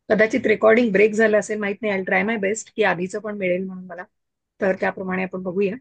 कदाचित recording break झालं असेल, माहित नाही. आय ट्राय माय बेस्ट की आधीचं पण मिळेल म्हणून मला. तर त्याप्रमाणे आपण बघूया.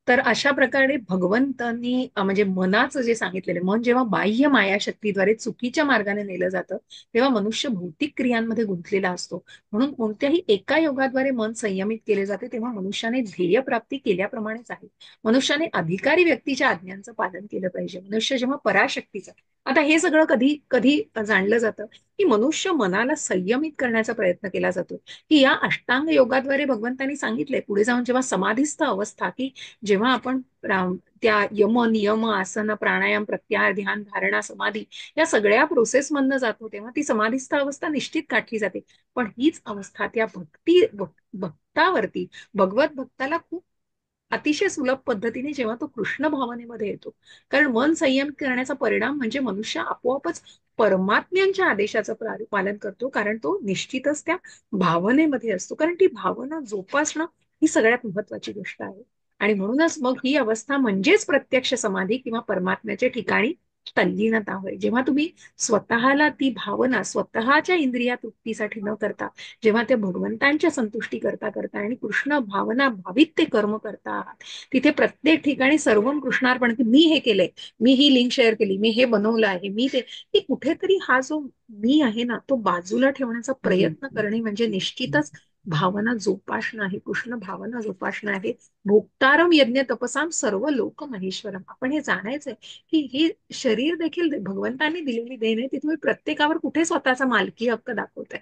तर अशा प्रकारे भगवंतांनी म्हणजे मनाचं जे सांगितलेलं, मन जेव्हा बाह्य मायाशक्तीद्वारे चुकीच्या मार्गाने नेलं जातं, तेव्हा मनुष्य भौतिक क्रियांमध्ये गुंतलेला असतो. म्हणून कोणत्याही एका योगाद्वारे मन संयमित केले जाते, तेव्हा मनुष्याने ध्येय प्राप्ती केल्याप्रमाणेच आहे. मनुष्याने अधिकारी व्यक्तीच्या आज्ञांचं पालन केलं पाहिजे. मनुष्य जेव्हा पराशक्तीचं, आता हे सगळं कधी कधी जाणलं जातं की मनुष्य मनाला संयमित करण्याचा प्रयत्न केला जातो, की या अष्टांग योगाद्वारे भगवंतांनी सांगितलंय पुढे जाऊन जेव्हा समाधीस्थ अवस्था, की जेव्हा आपण त्या यम नियम आसन प्राणायाम प्रत्याहार ध्यान धारणा समाधी या सगळ्या प्रोसेस मधनं जातो, तेव्हा ती समाधीस्थ अवस्था निश्चित गाठली जाते. पण हीच अवस्था त्या भक्तावरती, भगवत भक्ताला खूप अतिशय सुलभ पद्धतीने जेव्हा तो कृष्ण भावनेमध्ये येतो, कारण मन संयम करण्याचा परिणाम म्हणजे मनुष्य आपोआपच परमात्म्यांच्या आदेशाचं पालन करतो, कारण तो निश्चितच त्या भावनेमध्ये असतो. कारण ती भावना जोपासणं ही सगळ्यात महत्वाची गोष्ट आहे. आणि म्हणूनच मग ही अवस्था म्हणजेच प्रत्यक्ष समाधी किंवा परमात्म्याच्या ठिकाणी तल्लीनता होय. जेव्हा तुम्ही स्वतःला ती भावना स्वतःच्या इंद्रिया तृप्तीसाठी न करता, जेव्हा त्या भगवंतांच्या संतुष्टी करता करता आणि कृष्ण भावना भावित ते कर्म करता आहात, तिथे प्रत्येक ठिकाणी सर्वम कृष्णार्पण, की मी हे केलंय, मी ही लिंक शेअर केली, मी हे बनवलं आहे, मी ते, की कुठेतरी हा जो मी आहे ना, तो बाजूला ठेवण्याचा प्रयत्न करणे म्हणजे निश्चितच भावना जोपासणं आहे. कृष्ण भावना जोपासणं आहे. भोक्तारम यज्ञ तपसाम सर्व लोक महेश्वरम. आपण हे जाणायचंय की हे शरीर देखील भगवंतांनी दिलेली देण आहे. ती तुम्ही प्रत्येकावर कुठे स्वतःचा मालकी हक्क दाखवताय,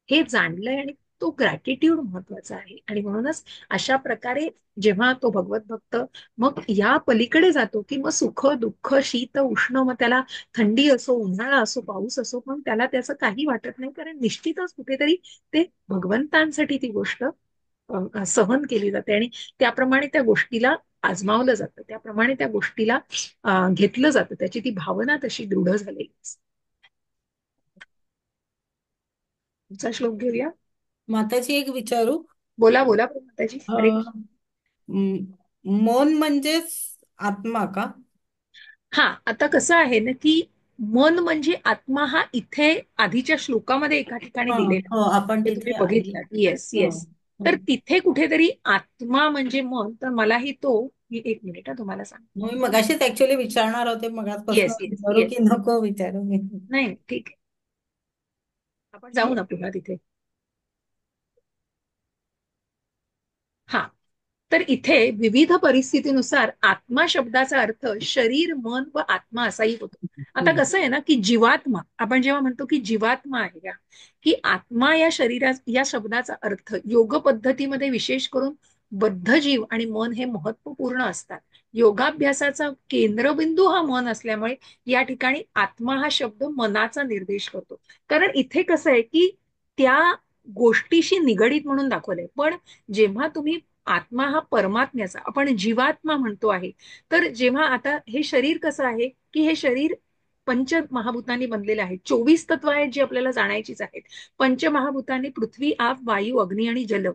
हे जाणलंय. आणि तो ग्रॅटिट्यूड महत्वाचा आहे. आणि म्हणूनच अशा प्रकारे जेव्हा तो भगवत भक्त मग या पलीकडे जातो, की मग सुख दुःख शीत उष्ण, मग त्याला थंडी असो उन्हाळा असो पाऊस असो, पण त्याला त्याचं काही वाटत नाही, कारण निश्चितच कुठेतरी ते भगवंतांसाठी ती गोष्ट सहन केली जाते. आणि त्याप्रमाणे त्या गोष्टीला आजमावलं जातं, त्याप्रमाणे त्या गोष्टीला घेतलं जातं, त्याची ती भावना तशी दृढ झालेली असते. तुमचा श्लोक घेऊया. माताजी एक विचारू? बोला बोला माताजी. हरे अ, कृष्ण. म- मन म्हणजेच आत्मा का? हा, आता कसं आहे ना, की मन म्हणजे आत्मा हा इथे आधीच्या श्लोकामध्ये एका ठिकाणी हा. दिलेला, हो, आपण ते तुम्ही तिथे आहे. बघितलं. येस हो. येस. हो. तर तिथे कुठेतरी आत्मा म्हणजे मन, तर मलाही तो, मी एक मिनिट तुम्हाला सांगते. मी मगाशीच ऍक्च्युअली विचारणार होते, मगाचपासून येस येस विचारू येस. की नको विचारू मी. नाही ठीक आहे, आपण जाऊ ना पुन्हा तिथे. हा, तर इथे विविध परिस्थितीनुसार आत्मा शब्दाचा अर्थ शरीर मन व आत्मा असाही होतो. आता हम्म. कसं आहे ना, की जीवात्मा, आपण जेव्हा म्हणतो की जीवात्मा आहे का, की आत्मा या शरीरा या शब्दाचा अर्थ योग पद्धतीमध्ये विशेष करून बद्ध जीव आणि मन हे महत्वपूर्ण असतात. योगाभ्यासाचा केंद्रबिंदू हा मन असल्यामुळे या ठिकाणी आत्मा हा शब्द मनाचा निर्देश करतो. कारण इथे कसं आहे की त्या गोष्टीशी निगडीत म्हणून दाखवलंय. पण जेव्हा तुम्ही आत्मा हा परमात्म्याचा, आपण जीवात्मा म्हणतो आहे, तर जेव्हा आता हे शरीर कसं आहे, की हे शरीर पंचमहाभूतांनी बनलेले आहे. 24 तत्व आहेत जी आपल्याला जाणायचीच आहेत. पंचमहाभूतांनी पृथ्वी आप वायू अग्नी आणि जल,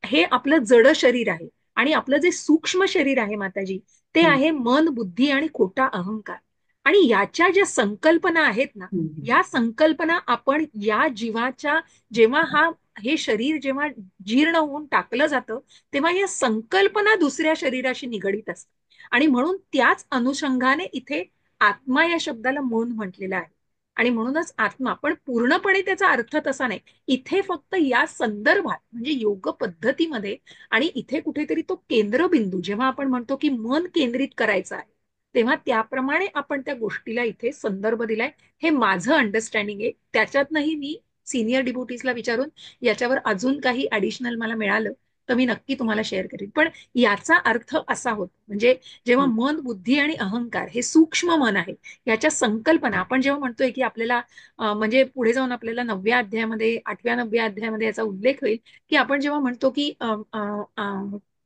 हे आपलं जड शरीर आहे. आणि आपलं जे सूक्ष्म शरीर आहे माताजी, ते हम्म. आहे मन बुद्धी आणि खोटा अहंकार. आणि याच्या ज्या संकल्पना आहेत ना, हम्म. या संकल्पना आपण या जीवाच्या, जेव्हा हे शरीर जेव्हा जीर्ण होऊन टाकलं जातं, तेव्हा या संकल्पना दुसऱ्या शरीराशी निगडीत असतात. आणि म्हणून त्याच अनुषंगाने इथे आत्मा या शब्दाला मन म्हटलेलं आहे. आणि म्हणूनच आत्मा, पण पूर्णपणे त्याचा अर्थ तसा नाही. इथे फक्त या संदर्भात म्हणजे योग पद्धतीमध्ये, आणि इथे कुठेतरी तो केंद्रबिंदू, जेव्हा आपण म्हणतो की मन केंद्रित करायचं आहे, तेव्हा त्याप्रमाणे आपण त्या गोष्टीला इथे संदर्भ दिलाय. हे माझं अंडरस्टँडिंग आहे. त्याच्यातनंही मी सिनियर डिबोटीजला विचारून याच्यावर अजून काही ऍडिशनल मला मिळालं तर मी नक्की तुम्हाला शेअर करेन. पण याचा अर्थ असा होतो, म्हणजे जेव्हा मन बुद्धी आणि अहंकार हे सूक्ष्म मन आहे, याच्या संकल्पना आपण जेव्हा म्हणतोय की आपल्याला म्हणजे पुढे जाऊन आपल्याला 9व्या अध्यायामध्ये 8व्या 9व्या अध्यायामध्ये याचा उल्लेख होईल, की आपण जेव्हा म्हणतो की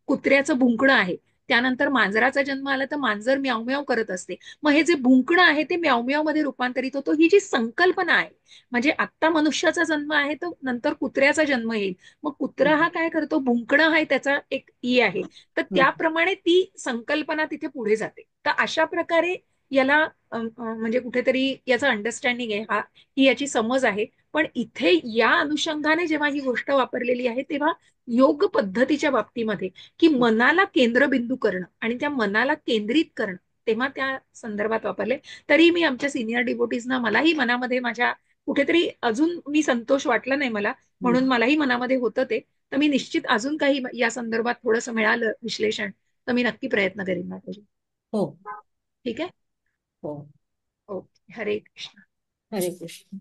कुत्र्याचं भुंकणं आहे, त्यानंतर मांजराचा जन्म आला तर मांजर म्याव म्याव करत असते. मग हे जे भुंकणं आहे ते म्याव म्याव मध्ये रूपांतरित होतो. ही जी संकल्पना आहे, म्हणजे आत्ता मनुष्याचा जन्म आहे तर नंतर कुत्र्याचा जन्म येईल, मग कुत्रा हा काय करतो, भुंकणं आहे त्याचा एक ई आहे, तर हम्म. त्याप्रमाणे ती संकल्पना तिथे पुढे जाते. तर अशा प्रकारे याला म्हणजे कुठेतरी याचं अंडरस्टँडिंग आहे, हा ही याची समज आहे. पण इथे या अनुषंगाने जेव्हा ही गोष्ट वापरलेली आहे तेव्हा योग पद्धतीच्या बाबतीमध्ये, की मनाला केंद्रबिंदू करणं आणि त्या मनाला केंद्रित करणं, तेव्हा त्या संदर्भात वापरले. तरी मी आमच्या सिनियर डिवोटीजना, मलाही मनामध्ये माझ्या कुठेतरी अजून मी संतोष वाटला नाही मला, म्हणून मलाही मनामध्ये होतं ते. तर मी निश्चित अजून काही या संदर्भात थोडंसं मिळालं विश्लेषण तर मी नक्की प्रयत्न करीन माताजी. हो. ठीक आहे. हो. ओके, हरे कृष्ण. हरे कृष्ण.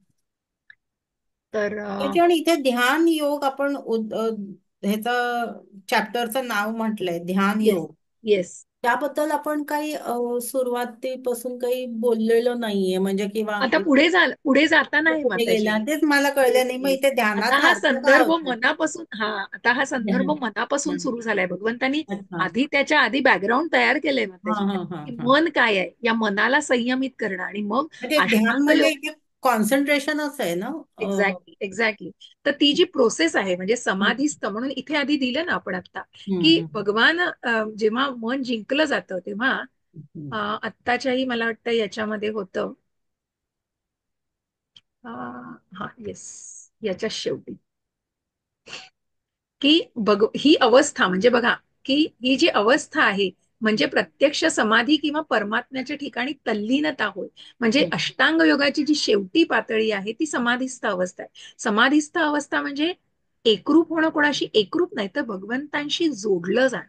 तर त्याच्या इथे ध्यान योग आपण ह्याचा चॅप्टरचं नाव म्हटलंय ध्यान येस, योग. येस. त्याबद्दल आपण काही सुरुवातीपासून काही बोललेलो नाहीये, म्हणजे किंवा आता पुढे जाताना आहे कुठे गेला माताजी. तेच मला कळलं येस, नाही. मग येस. इथे आता ध्यानाचा हा अर्थ काय संदर्भ होतो? मनापासून, आता हा संदर्भ ध्यान. मनापासून हं. सुरू झालाय. भगवंतानी अच्छा. आधी त्याच्या आधी बॅकग्राऊंड तयार केलंय हा माताजी, हा हा की हा. मन काय आहे, या मनाला संयमित करणं आणि मग म्हणजे ध्यान अष्टांग म्हणजे योग. इथे कॉन्सन्ट्रेशनच आहे ना? Exactly, exactly. तर ती जी प्रोसेस आहे म्हणजे हं, समाधीस्थ म्हणून इथे आधी दिलं ना आपण आता, हं, की हं, भगवान जेव्हा मन जिंकलं जातं तेव्हा हं. आत्ताच्याही मला वाटतं याच्यामध्ये होतं. हा, येस, याच्या शेवटी, की ही अवस्था म्हणजे बघा, की ही जी अवस्था आहे म्हणजे प्रत्यक्ष समाधी किंवा परमात्म्याच्या ठिकाणी तल्लीनता होय. म्हणजे हं, अष्टांग योगाची जी शेवटी पातळी आहे ती समाधीस्थ अवस्था आहे. समाधीस्थ अवस्था म्हणजे एकरूप होणं, कोणाशी एकरूप नाही तर भगवंतांशी जोडलं जाणं.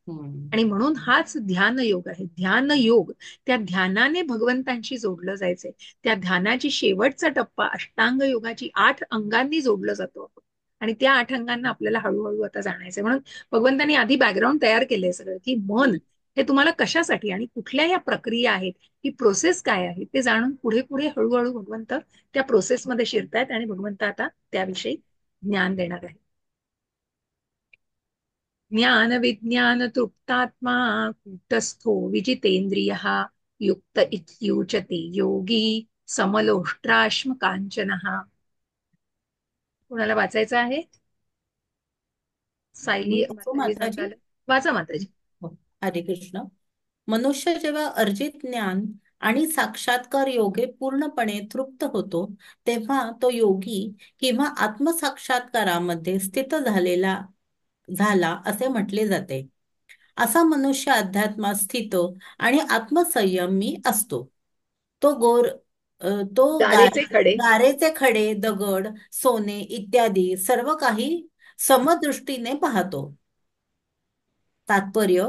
हं, आणि म्हणून हाच ध्यान योग आहे. ध्यान योग, त्या ध्यानाने भगवंतांशी जोडलं जायचंय. त्या ध्यानाची शेवटचा टप्पा अष्टांग योगाची 8 अंगांनी जोडलं जातो आपण. आणि त्या 8 अंगांना आपल्याला हळूहळू आता जाणायचंय. म्हणून भगवंतांनी आधी बॅकग्राऊंड तयार केलंय सगळं, की मन हं. हे तुम्हाला कशासाठी आणि कुठल्या या प्रक्रिया आहेत, ही प्रोसेस काय आहे ते जाणून पुढे पुढे हळूहळू भगवंत त्या प्रोसेसमध्ये शिरतायत आणि भगवंत आता त्याविषयी ज्ञान देणार आहे. ज्ञान विज्ञान तृप्तात्मा कूटस्थो विजितेंद्रियः युक्त इत्युच्यते योगी समलोष्ट्राश्म कांचनः. कुणाला वाचायचं आहे? मी सायली वाचू माताजी माताजी? सांगाल. वाचा माताजी. हो. हरे कृष्ण. मनुष्य जेव्हा अर्जित ज्ञान आणि साक्षात्कार योगे पूर्णपणे तृप्त होतो, तेव्हा तो योगी किंवा आत्मसाक्षात्कारामध्ये स्थित झाला असे म्हटले जाते. असा मनुष्य अध्यात्मात स्थित आणि आत्मसंयमी असतो. तो गोर तो गारेचे खडे. गारेचे खडे, दगड, सोने इत्यादी सर्व काही समदृष्टीने पाहतो. तात्पर्य: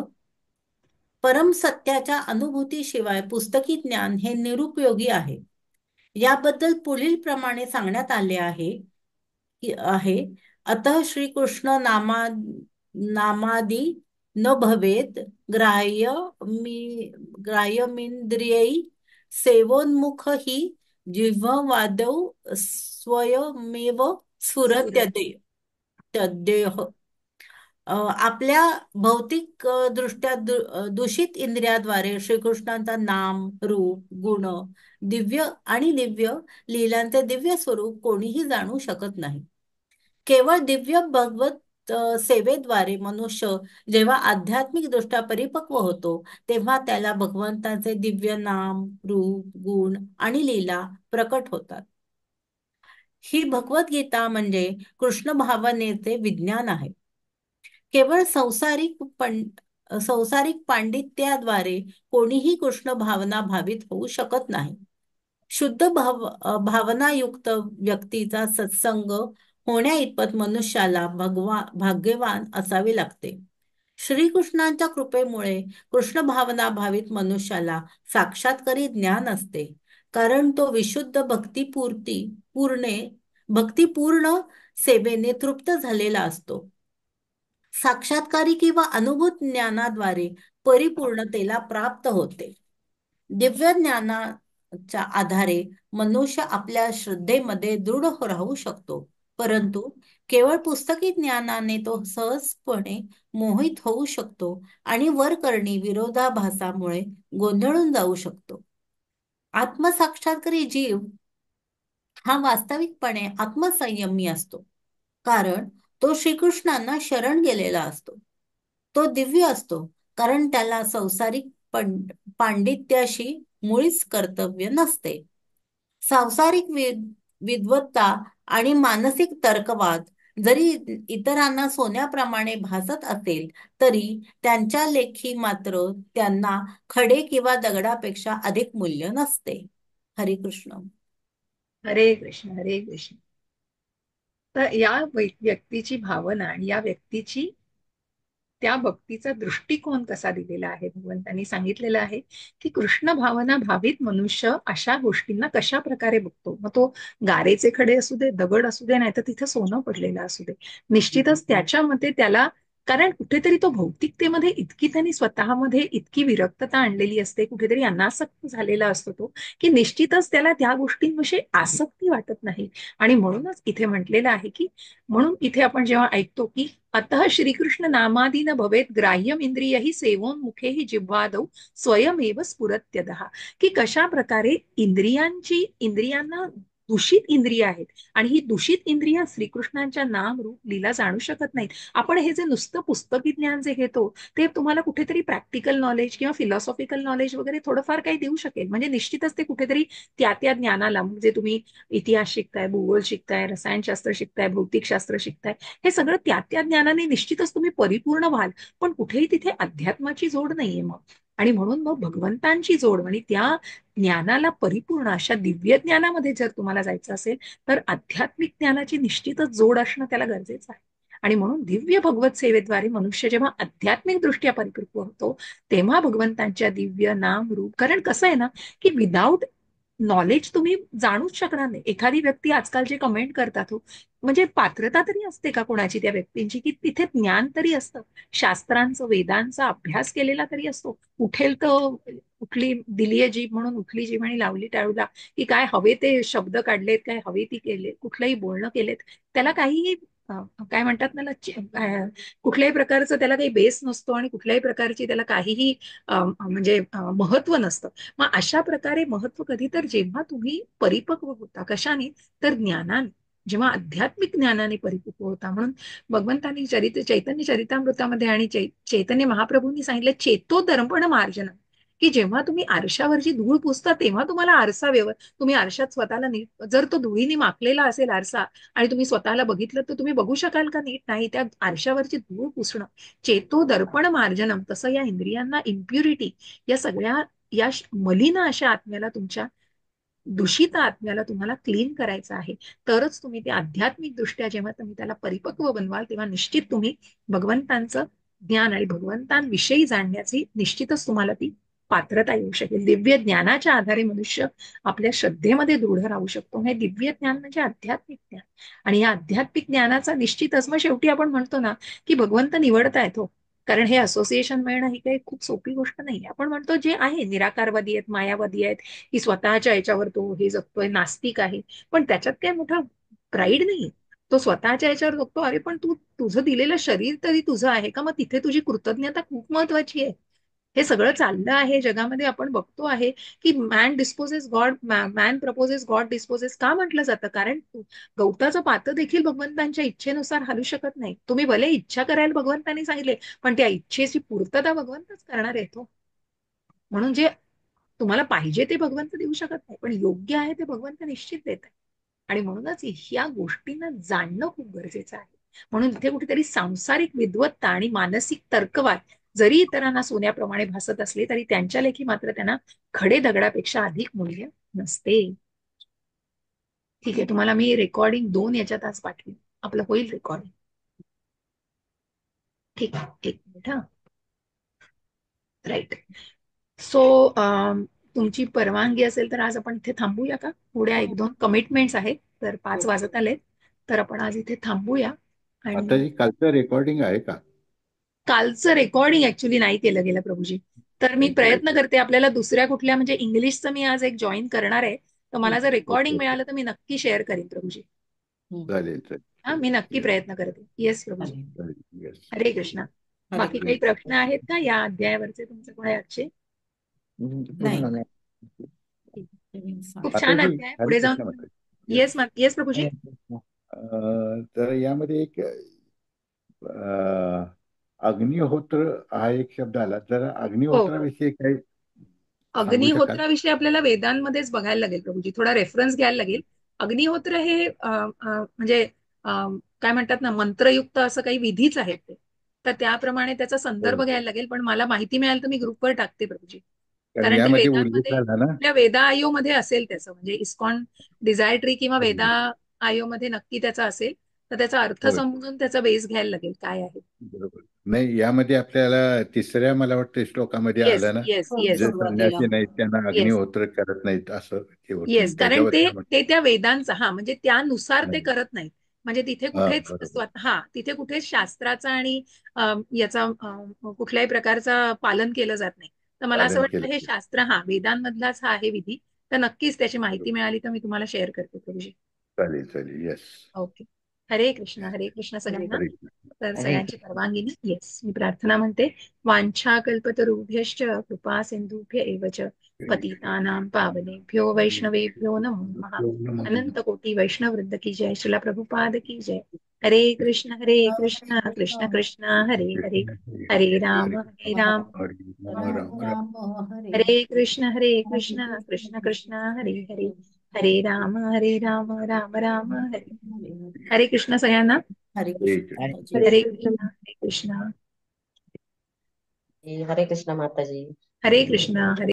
परम सत्याच्या अनुभूतीशिवाय पुस्तकी ज्ञान हे निरुपयोगी आहे. याबद्दल पुढील प्रमाणे सांगण्यात आले आहे. अतः श्रीकृष्ण नामादी न भवेत ग्राह्य मी ग्राह्यमिंद्रियै सेवोन्मुख हि जिह्वादौ स्वयमेव सुरत. स्फुरत्यते तद्देह. आपल्या भौतिक दृष्ट्या दूषित इंद्रियाद्वारे श्रीकृष्णांचा नाम, रूप, गुण, दिव्य आणि दिव्य लीलांचे दिव्य स्वरूप कोणीही जाणू शकत नाही. केवळ दिव्य भगवत सेवेद्वारे मनुष्य जेव्हा आध्यात्मिक दृष्ट्या परिपक्व होतो, तेव्हा त्याला भगवंताचे दिव्य नाम, रूप, गुण आणि लीला प्रकट होतात. ही भगवद्गीता म्हणजे कृष्ण भावनेचे विज्ञान आहे. केवळ संसारिक पांडित्याद्वारे कोणीही कृष्ण भावना भावित होऊ शकत नाही. शुद्ध भावनायुक्त व्यक्तीचा सत्संग होण्या इतपत मनुष्याला भाग्यवान असावे लागते. श्रीकृष्णांच्या कृपेमुळे कृष्ण भावना भावित मनुष्याला साक्षात्कारी ज्ञान असते, कारण तो विशुद्ध भक्तिपूर्ण सेवेने तृप्त झालेला असतो. साक्षात्कारी किंवा अनुभूत ज्ञानाद्वारे परिपूर्णतेला प्राप्त होते. दिव्य ज्ञानाच्या आधारे मनुष्य आपल्या श्रद्धेमध्ये दृढ राहू शकतो, परंतु केवळ पुस्तकी ज्ञानाने तो सहजपणे मोहित होऊ शकतो आणि वरकरणी विरोधाभासामुळे गोंधळून जाऊ शकतो. आत्मसाक्षात्कारी जीव हा वास्तविकपणे आत्मसंयमी असतो, कारण तो श्रीकृष्णांना शरण गेलेला असतो. तो दिव्य असतो, कारण त्याला संसारिक पांडित्याशी मुळीच कर्तव्य नसते. सांसारिक विद्वत्ता आणि मानसिक तर्कवाद जरी इतरांना सोन्याप्रमाणे भासत असेल, तरी त्यांच्या लेखी मात्र त्यांना खडे किंवा दगडापेक्षा अधिक मूल्य नसते. हरे कृष्ण. हरे कृष्ण, हरे कृष्ण. तर या व्यक्तीची भावना आणि या व्यक्तीची त्या भक्तीचा दृष्टिकोन कसा दिलेला आहे, भगवंतांनी सांगितलेलं आहे की कृष्ण भावना भावित मनुष्य अशा गोष्टींना कशा प्रकारे बघतो. मग तो गारेचे खडे असू दे, दगड असू दे, नाही तर तिथे सोनं पडलेलं असू दे, निश्चितच त्याच्या मते त्याला, कारण कुठेतरी तो भौतिकतेमध्ये इतकी त्यांनी स्वतःमध्ये इतकी विरक्तता आणलेली असते, कुठेतरी अनासक्त झालेला असतो तो, की निश्चितच त्याला त्या गोष्टींविषयी आसक्ती वाटत नाही. आणि म्हणूनच इथे म्हटलेलं आहे की, म्हणून इथे आपण जेव्हा ऐकतो की अतः श्रीकृष्ण नामादीन भवेत ग्राह्यम इंद्रियही सेवोन्मुखेहि जिह्वादौ स्वयमेव स्फुरत्यदः, की कशा प्रकारे इंद्रियांना दूषित इंद्रिय आहेत, आणि ही दूषित इंद्रिय श्रीकृष्णांच्या नाम रूप लीला जाणू शकत नाहीत. आपण हे जे नुसतं पुस्तकी ज्ञान जे घेतो, ते तुम्हाला कुठेतरी प्रॅक्टिकल नॉलेज किंवा फिलॉसॉफिकल नॉलेज वगैरे थोडंफार काही देऊ शकेल, म्हणजे निश्चितच ते कुठेतरी त्या त्या ज्ञानाला, म्हणजे तुम्ही इतिहास शिकताय, भूगोल शिकताय, रसायनशास्त्र शिकताय, भौतिकशास्त्र शिकताय, हे सगळं त्या त्या ज्ञानाने निश्चितच तुम्ही परिपूर्ण व्हाल, पण कुठेही तिथे अध्यात्माची जोड नाहीये मग. आणि म्हणून मग भगवंतांची जोड आणि त्या ज्ञानाला परिपूर्ण अशा दिव्य ज्ञानामध्ये जर तुम्हाला जायचं असेल, तर आध्यात्मिक ज्ञानाची निश्चितच जोड असणं त्याला गरजेचं आहे. आणि म्हणून दिव्य भगवत सेवेद्वारे मनुष्य जेव्हा आध्यात्मिक दृष्ट्या परिपक्व होतो, तेव्हा भगवंतांच्या दिव्य नाम रूप, कारण कसं आहे ना, की विदाऊट नॉलेज तुम्ही जाणूच शकणार नाही. एखादी व्यक्ती आजकाल जे कमेंट करतात हो, म्हणजे पात्रता तरी असते का कोणाची त्या व्यक्तींची, की तिथे ज्ञान तरी असतं, शास्त्रांचं वेदांचा अभ्यास केलेला तरी असतो. उठेल तर उठली दिलीये जीभ म्हणून उठली जीभ आणि लावली टाळूला, की काय हवे ते शब्द काढलेत, काय हवे ती केले, कुठलंही बोलणं केलेत, त्याला काहीही काय म्हणतात ना, कुठल्याही प्रकारचं त्याला काही बेस नसतो आणि कुठल्याही प्रकारची त्याला काहीही म्हणजे महत्व नसतं. मग अशा प्रकारे महत्व कधी, तर जेव्हा तुम्ही परिपक्व होता कशाने, तर ज्ञानाने, जेव्हा आध्यात्मिक ज्ञानाने परिपक्व होता. म्हणून भगवंतांनी चैतन्य चरितामृतामध्ये आणि चैतन्य महाप्रभूंनी सांगितलं चेतो दर्पण मार्जन, की जेव्हा तुम्ही आरशावरची धूळ पुसता तेव्हा तुम्हाला आरसा तुम्ही आरशात स्वतःला नीट, जर तो धुळीने माखलेला असेल आरसा आणि तुम्ही स्वतःला बघितलं, तर तुम्ही बघू शकाल का नीट? नाही. त्या आरशावरची धूळ पुसणं, चेतो दर्पण मार्जनम, तसं या इंद्रियांना इम्प्युरिटी, या सगळ्या या मलिन अशा आत्म्याला, तुमच्या दूषित आत्म्याला तुम्हाला क्लीन करायचं आहे. तरच तुम्ही ते आध्यात्मिक दृष्ट्या जेव्हा तुम्ही त्याला परिपक्व बनवाल, तेव्हा निश्चित तुम्ही भगवंतांचं ज्ञान आणि भगवंतांविषयी जाणण्याची निश्चितच तुम्हाला ती पात्रता येऊ शकेल. दिव्य ज्ञानाच्या आधारे मनुष्य आपल्या श्रद्धेमध्ये दृढ राहू शकतो. हे दिव्य ज्ञान म्हणजे आध्यात्मिक ज्ञान. आणि या आध्यात्मिक ज्ञानाचा निश्चितच, मग शेवटी आपण म्हणतो ना, की भगवंत निवडतायत हो, कारण हे असोसिएशन मिळणं ही काही खूप सोपी गोष्ट नाही. आपण म्हणतो जे आहे निराकारवादी आहेत, मायावादी आहेत, की स्वतःच्या याच्यावर तो हे जगतोय, नास्तिक आहे, पण त्याच्यात काय मोठा प्राईड नाही. तो स्वतःच्या याच्यावर जगतो. अरे पण तू तुझं दिलेलं शरीर तरी तुझं आहे का? मग तिथे तुझी कृतज्ञता खूप महत्वाची आहे. हे सगळं चाललं आहे जगामध्ये, आपण बघतो आहे की man dispossess God, man proposes God disposes, का म्हटलं जातं? कारण गवताचं पातं देखील भगवंतांच्या इच्छेनुसार हलू शकत नाही. तुम्ही भले इच्छा करायला भगवंतांनी सांगितले, पण त्या इच्छेची पूर्तता भगवंतच करणार आहे तो. म्हणून जे तुम्हाला पाहिजे ते भगवंत देऊ शकत नाही, पण योग्य आहे ते भगवंत निश्चित देत आहे. आणि म्हणूनच ह्या गोष्टींना जाणणं खूप गरजेचं आहे. म्हणून इथे कुठेतरी सांसारिक विद्वत्ता आणि मानसिक तर्कवाद जरी इतरांना सोन्याप्रमाणे भासत असले, तरी त्यांच्या लेखी मात्र त्यांना खडे दगडापेक्षा अधिक मूल्य नसते. ठीक आहे, तुम्हाला मी रेकॉर्डिंग 2 याच्यात आज पाठवेन. आपलं होईल रेकॉर्डिंग. ठीक आहे, एक मिनिट हा. राईट. सो तुमची परवानगी असेल तर आज आपण इथे थांबूया का? थोड्या एक हो. दोन कमिटमेंट्स आहेत, तर 5 हो. वाजत आलेत, तर आपण आज इथे थांबूया. आता आणि जी कालचं रेकॉर्डिंग आहे का? कालचं रेकॉर्डिंग ऍक्च्युली नाही केलं गेलं प्रभूजी, तर मी नाही केलंय प्रयत्न का? करते. आपल्याला दुसऱ्या कुठल्या, म्हणजे इंग्लिशचं मी आज एक जॉईन करणार आहे, तर मला जर ओके रेकॉर्डिंग ओके. मिळालं तर मी नक्की शेअर करीन प्रभूजी. हम्म. चालेल चालेल हा, मी नक्की येस प्रयत्न करते. येस प्रभूजी. चालेल. चालेल येस. हरे कृष्णा. हरे बाकी काही कृष्ण. प्रश्न आहेत का या अध्यायावरचे तुमचे कोणी आजचे? नाही. पूर्ण नाही. खूप छान माताजी अध्याय, हरे पुढे कृष्ण जाऊन. माताजी येस. Yes yes Prabhuji. तर यामध्ये एक अग्निहोत्र हा एक शब्द आला, तर हो हो. अग्निहोत्राविषयी काही सांगू शकाल? अग्निहोत्राविषयी आपल्याला वेदांमध्येच बघायला लागेल प्रभूजी, थोडा रेफरन्स घ्यायला लागेल. अग्निहोत्र हे म्हणजे अ, काय म्हणतात ना, मंत्रयुक्त असं काही विधीच आहेत ते. तर त्याप्रमाणे त्याचा संदर्भ हो. घ्यायला लागेल, पण मला माहिती मिळाली तर मी ग्रुपवर टाकते प्रभूजी. कारण कारण ते यामध्ये उल्लेख वेदांमध्ये, झाला ना. कुठल्या वेदा आयोमध्ये असेल त्याचं, म्हणजे इस्कॉन डिझायर ट्री किंवा वेदा हो. आयोमध्ये नक्की त्याचा असेल. तर त्याचा अर्थ होय. समजून त्याचा बेस घ्यायला लागेल काय आहे. बरोबर. नाही, यामध्ये आपल्याला तिसऱ्या मला वाटतं श्लोकामध्ये येस, आलं ना, येस, हो, येस, जे सुरुवातीला संन्यासी नाहीत हो. त्यांना येस, अग्निहोत्र करत नाहीत असं हे होतं येस. हम्म. कारण त्याच्यावर ते काय म्हणतात? ते त्या वेदांचा, हा म्हणजे त्यानुसार ते करत नाहीत. म्हणजे तिथे हा, कुठेच बरोबर. तिथे कुठेच शास्त्राचा आणि याचा कुठल्याही प्रकारचा पालन केलं जात नाही. तर मला असं पालन वाटतं हे केलं. शास्त्र, वेदांमधलाच हा आहे विधी. तर नक्कीच त्याची माहिती बरोबर. मिळाली तर मी तुम्हाला शेअर करते थोडीशी. चालेल चालेल. येस. ओके. हरे कृष्ण हरे सगळ्यांना. हरे तर हरे सगळ्यांची परवानगीने येस, मी प्रार्थना म्हणते. वाञ्छा कल्पतरुभ्यश्च कृपा सिंधुभ्य एव च पतितानां पावनेभ्यो वैष्णवेभ्यो नमो नमः. अनंत कोटि वैष्णव वृंद की जय. श्रीला प्रभुपाद की जय. हरे कृष्ण कृष्ण कृष्ण हरे हरे, हरे राम राम राम राम राम. राम हरे हरे हरे कृष्ण कृष्ण कृष्ण हरे हरे, हरे हरे राम राम राम हरे. हरे हरे कृष्ण सगळ्यांना. हरे हरे कृष्ण कृष्ण. माताजी. हरे हरे कृष्ण कृष्ण हरे कृष्ण. जी, हरे कृष्ण माता जी. हरे कृष्ण हरे